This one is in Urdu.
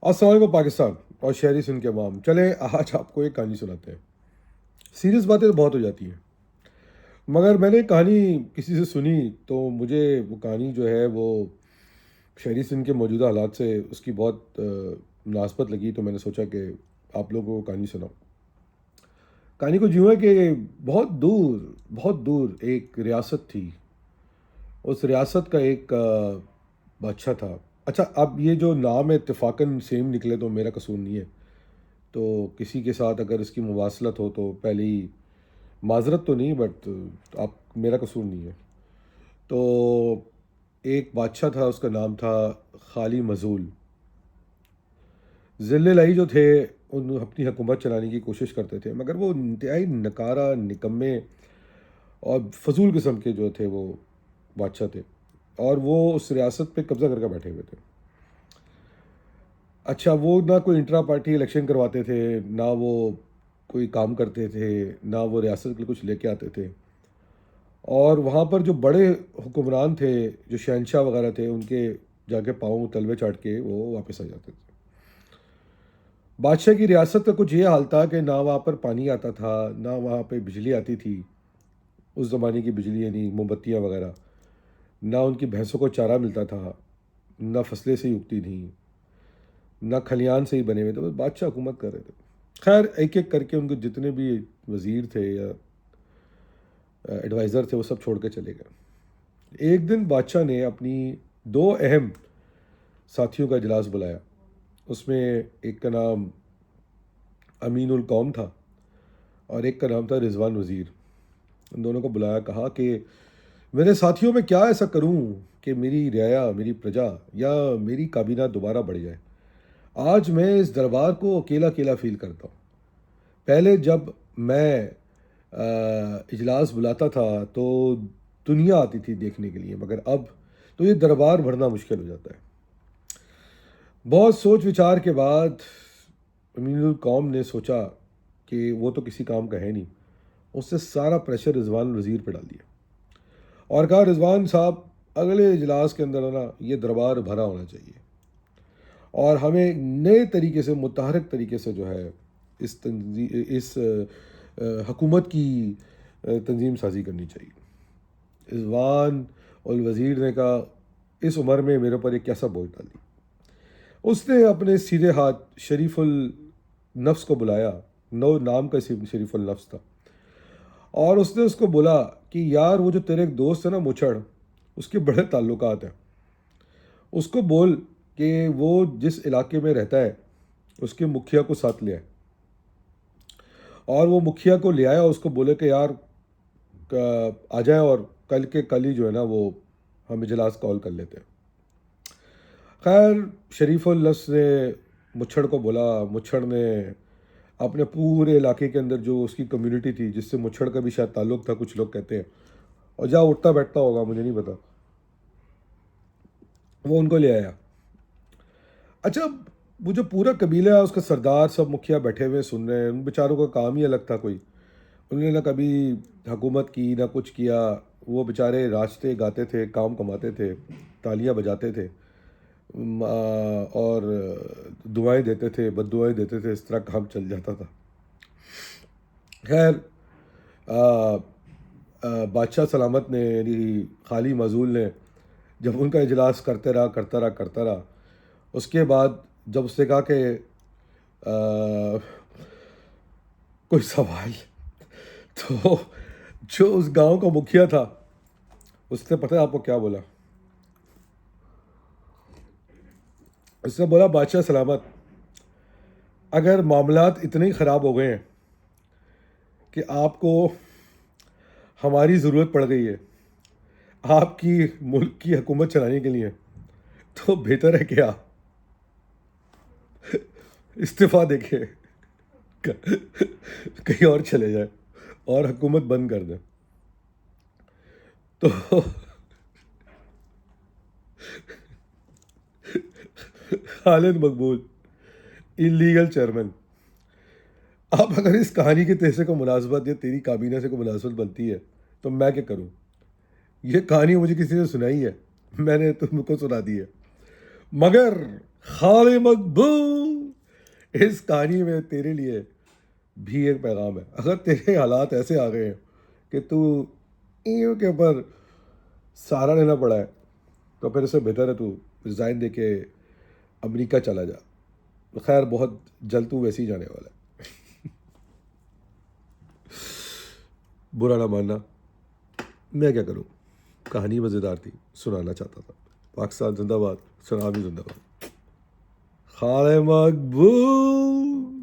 السلام علیکم پاکستان اور شہری سن کے عوام، چلیں آج آپ کو ایک کہانی سناتے ہیں۔ سیریس باتیں تو بہت ہو جاتی ہیں، مگر میں نے کہانی کسی سے سنی تو مجھے وہ کہانی جو ہے وہ شہری سندھ کے موجودہ حالات سے اس کی بہت مناسبت لگی، تو میں نے سوچا کہ آپ لوگوں کو کہانی سناؤں۔ کہانی کو یوں ہے کہ بہت دور ایک ریاست تھی۔ اس ریاست کا ایک بادشاہ تھا۔ اچھا، اب یہ جو نام ہے اتفاقاً سیم نکلے تو میرا قصور نہیں ہے، تو کسی کے ساتھ اگر اس کی مواصلت ہو تو پہلے ہی معذرت تو نہیں، بٹ آپ میرا قصور نہیں ہے۔ تو ایک بادشاہ تھا، اس کا نام تھا خالی مزول۔ ذل الہی جو تھے ان اپنی حکومت چلانے کی کوشش کرتے تھے، مگر وہ انتہائی نکارہ، نکمے اور فضول قسم کے جو تھے وہ بادشاہ تھے، اور وہ اس ریاست پہ قبضہ کر کے بیٹھے ہوئے تھے۔ اچھا، وہ نہ کوئی انٹرا پارٹی الیکشن کرواتے تھے، نہ وہ کوئی کام کرتے تھے، نہ وہ ریاست کے لیے کچھ لے کے آتے تھے، اور وہاں پر جو بڑے حکمران تھے، جو شہنشاہ وغیرہ تھے، ان کے جا کے پاؤں تلوے چاٹ کے وہ واپس آ جاتے تھے۔ بادشاہ کی ریاست کا کچھ یہ حال تھا کہ نہ وہاں پر پانی آتا تھا، نہ وہاں پہ بجلی آتی تھی، اس زمانے کی بجلی یعنی موم بتیاں وغیرہ، نہ ان کی بھینسوں کو چارہ ملتا تھا، نہ فصلیں صحیح اگتی تھیں، نہ کھلیان سے ہی بنے ہوئے تھے، بس بادشاہ حکومت کر رہے تھے۔ خیر، ایک ایک کر کے ان کے جتنے بھی وزیر تھے یا ایڈوائزر تھے وہ سب چھوڑ کے چلے گئے۔ ایک دن بادشاہ نے اپنی دو اہم ساتھیوں کا اجلاس بلایا۔ اس میں ایک کا نام امین القوم تھا اور ایک کا نام تھا رضوان وزیر۔ ان دونوں کو بلایا، کہا کہ میرے ساتھیوں میں کیا ایسا کروں کہ میری رعایا، میری پرجا یا میری کابینہ دوبارہ بڑھ جائے۔ آج میں اس دربار کو اکیلا اکیلا فیل کرتا ہوں۔ پہلے جب میں اجلاس بلاتا تھا تو دنیا آتی تھی دیکھنے کے لیے، مگر اب تو یہ دربار بھرنا مشکل ہو جاتا ہے۔ بہت سوچ وچار کے بعد امین القوم نے سوچا کہ وہ تو کسی کام کا ہے نہیں، اس سے سارا پریشر رضوان وزیر پہ ڈال دیا اور کہا رضوان صاحب، اگلے اجلاس کے اندر نا یہ دربار بھرا ہونا چاہیے، اور ہمیں نئے طریقے سے، متحرک طریقے سے جو ہے اس حکومت کی تنظیم سازی کرنی چاہیے۔ رضوان الوزیر نے کہا اس عمر میں میرے اوپر ایک کیسا بوجھ ڈال دی۔ اس نے اپنے سیدھے ہاتھ شریف النفس کو بلایا، نو نام کا شریف النفس تھا، اور اس نے اس کو بولا کہ یار وہ جو تیرے ایک دوست ہے نا مچھڑ، اس کے بڑے تعلقات ہیں، اس کو بول کہ وہ جس علاقے میں رہتا ہے اس کے مکھیا کو ساتھ لے آئے، اور وہ مکھیا کو لے آیا، اس کو بولے کہ یار آ جائے اور کل کے کل ہی جو ہے نا وہ ہم اجلاس کال کر لیتے ہیں۔ خیر، شریف النفس نے مچھڑ کو بولا، مچھڑ نے اپنے پورے علاقے کے اندر جو اس کی کمیونٹی تھی، جس سے مچھڑ کا بھی شاید تعلق تھا، کچھ لوگ کہتے ہیں، اور جہاں اٹھتا بیٹھتا ہوگا مجھے نہیں پتا، وہ ان کو لے آیا۔ اچھا، وہ جو پورا قبیلہ ہے، اس کا سردار، سب مکھیا بیٹھے ہوئے سن رہے ہیں، ان بیچاروں کا کام ہی الگ تھا، کوئی انہوں نے نہ کبھی حکومت کی نہ کچھ کیا۔ وہ بیچارے ناچتے گاتے تھے، کام کماتے تھے، تالیاں بجاتے تھے، اور دعائیں دیتے تھے، بد دعائیں دیتے تھے، اس طرح کام چل جاتا تھا۔ خیر، بادشاہ سلامت نے یعنی خالی معزول نے جب ان کا اجلاس کرتا رہا، اس کے بعد جب اس نے کہا کہ کوئی سوال، تو جو اس گاؤں کا مکھیا تھا اس نے، پتہ ہے آپ کو کیا بولا؟ اس نے بولا بادشاہ سلامت، اگر معاملات اتنے ہی خراب ہو گئے ہیں کہ آپ کو ہماری ضرورت پڑ گئی ہے آپ کی ملک کی حکومت چلانے کے لیے، تو بہتر ہے کہ آپ استعفیٰ دے کے کہیں اور چلے جائیں اور حکومت بند کر دیں۔ تو خالد مقبول، انلیگل چیئرمین، اب اگر اس کہانی کے تیسے کو مناسبت یا تیری کابینہ سے کوئی مناسبت بنتی ہے تو میں کیا کروں؟ یہ کہانی مجھے کسی نے سنائی ہے، میں نے تم کو سنا دی ہے، مگر خال مقبول، اس کہانی میں تیرے لیے بھی ایک پیغام ہے. اگر تیرے حالات ایسے آ گئے ہیں کہ تو ایوں کے اوپر سہارا لینا پڑا ہے، تو پھر اس سے بہتر ہے تو ریزائن دے کے امریکہ چلا جا. خیر بہت جلد تو ویسے ہی جانے والا ہے. برا نہ ماننا، میں کیا کروں، کہانی مزیدار تھی، سنانا چاہتا تھا. پاکستان زندہ باد، سنا بھی زندہ باد. خال مقبول.